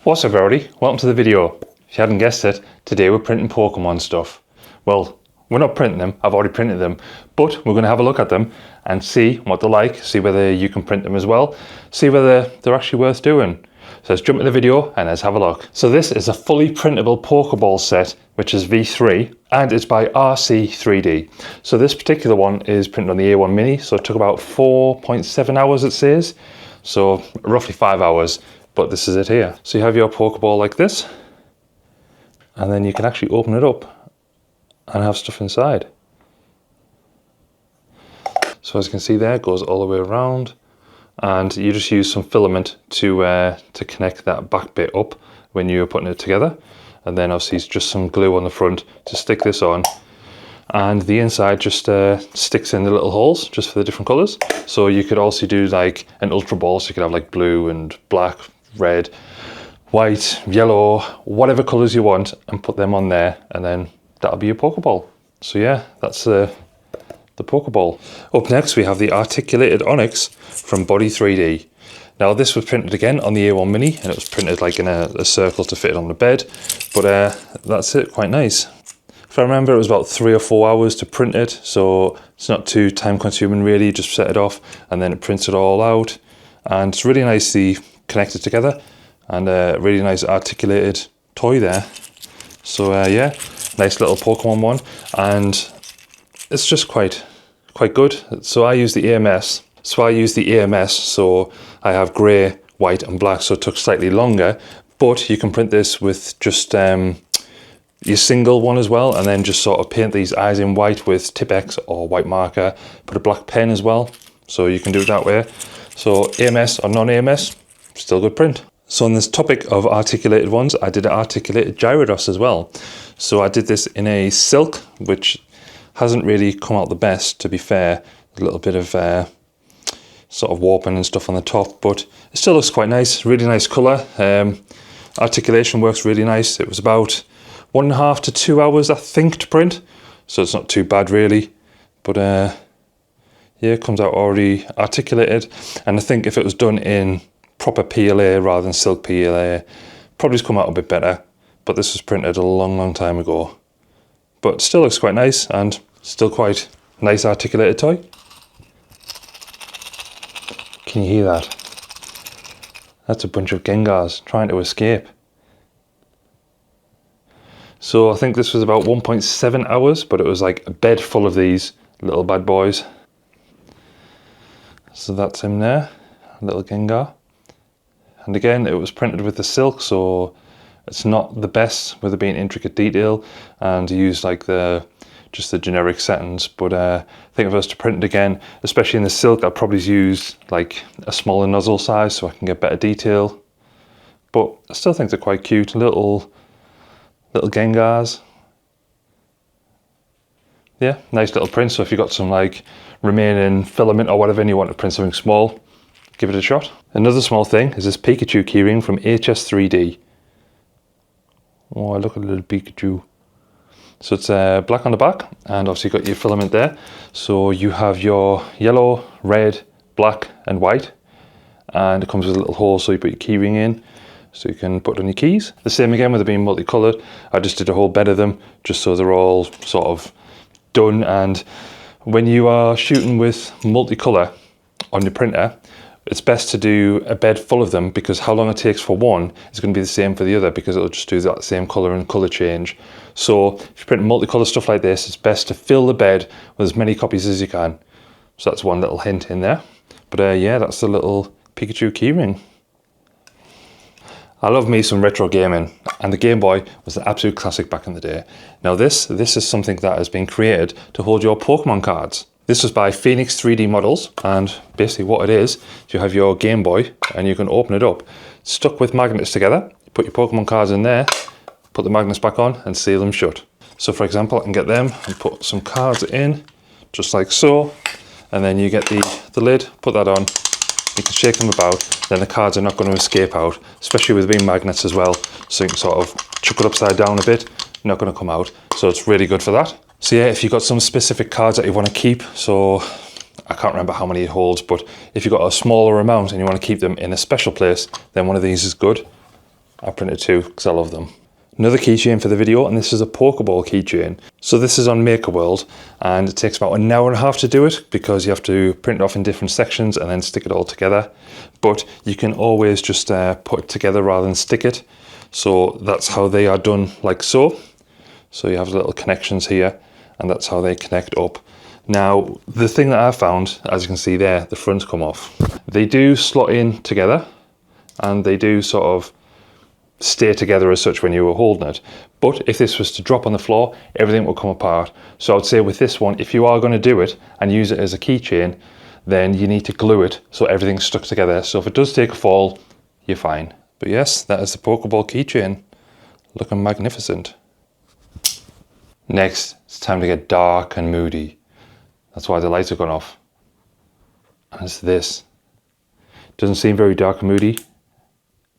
What's up everybody, welcome to the video. If you hadn't guessed it, today we're printing Pokemon stuff. Well, we're not printing them, I've already printed them, but we're going to have a look at them and see what they're like, see whether you can print them as well, see whether they're actually worth doing. So let's jump into the video and let's have a look. So this is a fully printable Pokeball set, which is V3, and it's by RC3D. So this particular one is printed on the A1 Mini, so it took about 4.7 hours it says, so roughly 5 hours. But this is it here. So you have your Pokeball like this, and then you can actually open it up and have stuff inside. So as you can see there, it goes all the way around, and you just use some filament to connect that back bit up when you're putting it together. And then obviously it's just some glue on the front to stick this on. And the inside just sticks in the little holes just for the different colors. So you could also do like an Ultra Ball, so you could have like blue and black, red, white, yellow, whatever colors you want, and put them on there, and then that'll be your Pokeball. So yeah, that's the Pokeball. Up next we have the articulated Onyx from Body 3D. Now this was printed again on the A1 Mini, and it was printed like in a circle to fit it on the bed, but that's it, quite nice. If I remember, it was about 3 or 4 hours to print it, so it's not too time consuming really. Just set it off and then it prints it all out, and it's really nicely connected together, and a really nice articulated toy there. So yeah, nice little Pokemon one, and it's just quite good. So I use the EMS. So I have grey, white and black, so it took slightly longer, but you can print this with just your single one as well, and then just sort of paint these eyes in white with Tip-X or white marker, put a black pen as well, so you can do it that way. So EMS or non-EMS, still good print. So on this topic of articulated ones, I did an articulated Gyarados as well. So I did this in a silk, which hasn't really come out the best, to be fair. A little bit of sort of warping and stuff on the top, but it still looks quite nice, really nice colour. Articulation works really nice. It was about 1.5 to 2 hours, I think, to print, so it's not too bad really. But yeah, it comes out already articulated, and I think if it was done in proper PLA rather than silk PLA, probably come out a bit better. But this was printed a long time ago, but still looks quite nice, and still quite nice articulated toy. Can you hear that? That's a bunch of Gengars trying to escape. So I think this was about 1.7 hours, but it was like a bed full of these little bad boys. So that's him there, a little Gengar. And again, it was printed with the silk, so it's not the best with it being intricate detail, and use like just the generic settings. But I think if I was to print it again, especially in the silk, I'd probably use like a smaller nozzle size so I can get better detail. But I still think they're quite cute, little Gengars. Yeah, nice little print. So if you've got some like remaining filament or whatever and you want to print something small, give it a shot. Another small thing is this Pikachu keyring from HS3D. Oh, look at the little Pikachu. So it's black on the back, and obviously you've got your filament there. So you have your yellow, red, black and white, and it comes with a little hole so you put your keyring in, so you can put it on your keys. The same again with it being multicolored. I just did a whole bed of them just so they're all sort of done. And when you are shooting with multicolor on your printer, it's best to do a bed full of them, because how long it takes for one is going to be the same for the other, because it'll just do that same color and color change. So if you print multicolor stuff like this, it's best to fill the bed with as many copies as you can. So that's one little hint in there. But yeah, that's the little Pikachu keyring. I love me some retro gaming, and the Game Boy was an absolute classic back in the day. Now this is something that has been created to hold your Pokemon cards. This was by Phoenix 3D Models, and basically what it is you have your Game Boy and you can open it up. It's stuck with magnets together. You put your Pokemon cards in there, put the magnets back on and seal them shut. So for example, I can get them and put some cards in, just like so, and then you get the lid, put that on, you can shake them about, then the cards are not going to escape out, especially with being magnets as well, so you can sort of chuck it upside down a bit, not going to come out. So it's really good for that. So yeah, if you've got some specific cards that you want to keep, so I can't remember how many it holds, but if you've got a smaller amount and you want to keep them in a special place, then one of these is good. I printed 2 because I love them. Another keychain for the video, and this is a Pokeball keychain. So this is on Maker World, and it takes about an hour and a half to do it because you have to print it off in different sections and then stick it all together. But you can always just put it together rather than stick it. So that's how they are done, like so. So you have little connections here, and that's how they connect up. Now, the thing that I found, as you can see there, the fronts come off. They do slot in together, and they do sort of stay together as such when you were holding it. But if this was to drop on the floor, everything will come apart. So I would say with this one, if you are going to do it and use it as a keychain, then you need to glue it so everything's stuck together. So if it does take a fall, you're fine. But yes, that is the Pokeball keychain. Looking magnificent. Next, it's time to get dark and moody. That's why the lights have gone off. And it's this. Doesn't seem very dark and moody.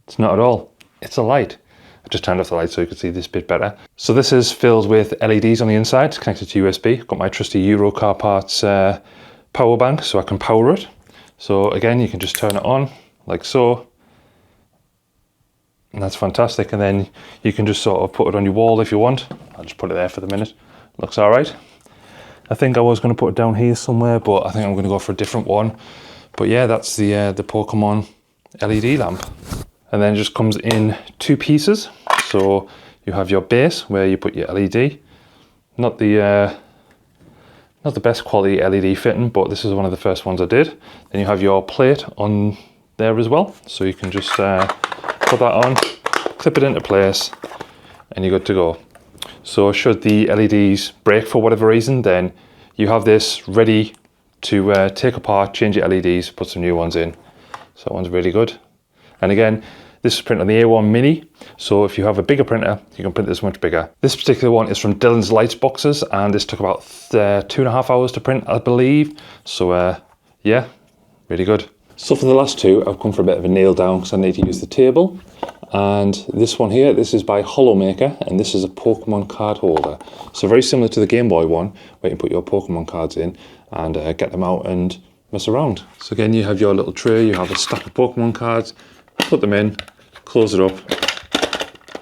It's not at all. It's a light. I just turned off the light so you can see this bit better. So this is filled with LEDs on the inside. It's connected to USB. Got my trusty Euro Car Parts power bank so I can power it. So again, you can just turn it on like so. And that's fantastic. And then you can just sort of put it on your wall if you want. I'll just put it there for the minute. Looks all right. I think I was going to put it down here somewhere, but I think I'm going to go for a different one. But yeah, that's the Pokemon LED lamp. And then it just comes in 2 pieces. So you have your base where you put your LED. Not the best quality LED fitting, but this is one of the first ones I did. Then you have your plate on there as well. So you can just put that on, clip it into place, and you're good to go. So should the LEDs break for whatever reason, then you have this ready to take apart, change your LEDs, put some new ones in. So that one's really good. And again, this is printed on the A1 Mini, so if you have a bigger printer, you can print this much bigger. This particular one is from Dylan's Lights boxes, and this took about 2.5 hours to print, I believe. So yeah, really good. So for the last 2, I've come for a bit of a nail down because I need to use the table. And this one here, this is by Hollow Maker, and this is a Pokemon card holder. So very similar to the Game Boy one, where you put your Pokemon cards in and get them out and mess around. So again, you have your little tray, you have a stack of Pokemon cards, put them in, close it up,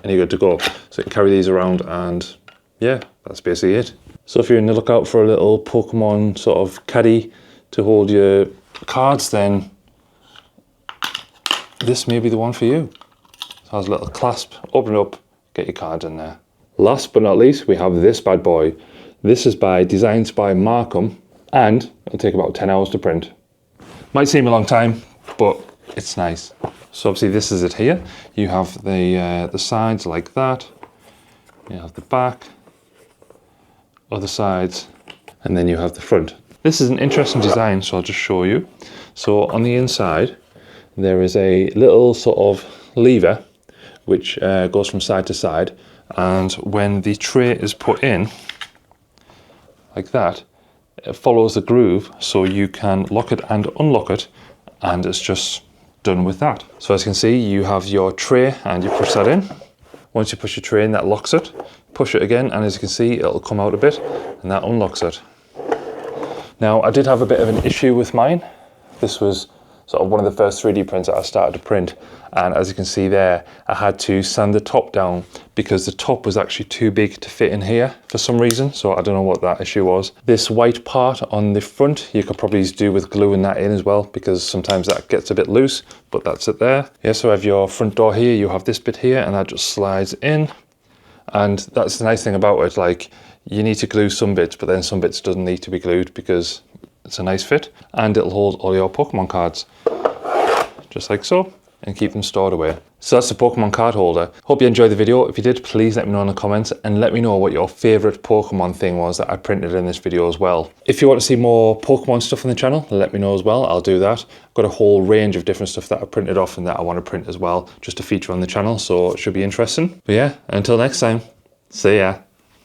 and you're good to go. So you can carry these around, and yeah, that's basically it. So if you're in the lookout for a little Pokemon sort of caddy to hold your cards, then this may be the one for you. So it has a little clasp, open it up, get your cards in there. Last but not least, we have this bad boy. This is by Designs by Markham, and it'll take about 10 hours to print. Might seem a long time, but it's nice. So obviously this is it here. You have the sides like that. You have the back, other sides, and then you have the front. This is an interesting design, so I'll just show you. So on the inside, there is a little sort of lever which goes from side to side, and when the tray is put in like that, it follows the groove, so you can lock it and unlock it, and it's just done with that. So as you can see, you have your tray and you push that in. Once you push your tray in, that locks it. Push it again, and as you can see, it'll come out a bit, and that unlocks it. Now, I did have a bit of an issue with mine. This was sort of one of the first 3D prints that I started to print, and as you can see there, I had to sand the top down because the top was actually too big to fit in here for some reason, so I don't know what that issue was. This white part on the front, you could probably do with gluing that in as well, because sometimes that gets a bit loose, but that's it there. Yeah, so I have your front door here, you have this bit here, and that just slides in, and that's the nice thing about it, like, you need to glue some bits, but then some bits doesn't need to be glued because it's a nice fit, and it'll hold all your Pokemon cards, just like so, and keep them stored away. So that's the Pokemon card holder. Hope you enjoyed the video. If you did, please let me know in the comments, and let me know what your favourite Pokemon thing was that I printed in this video as well. If you want to see more Pokemon stuff on the channel, let me know as well, I'll do that. I've got a whole range of different stuff that I printed off and that I want to print as well, just to feature on the channel, so it should be interesting. But yeah, until next time, see ya.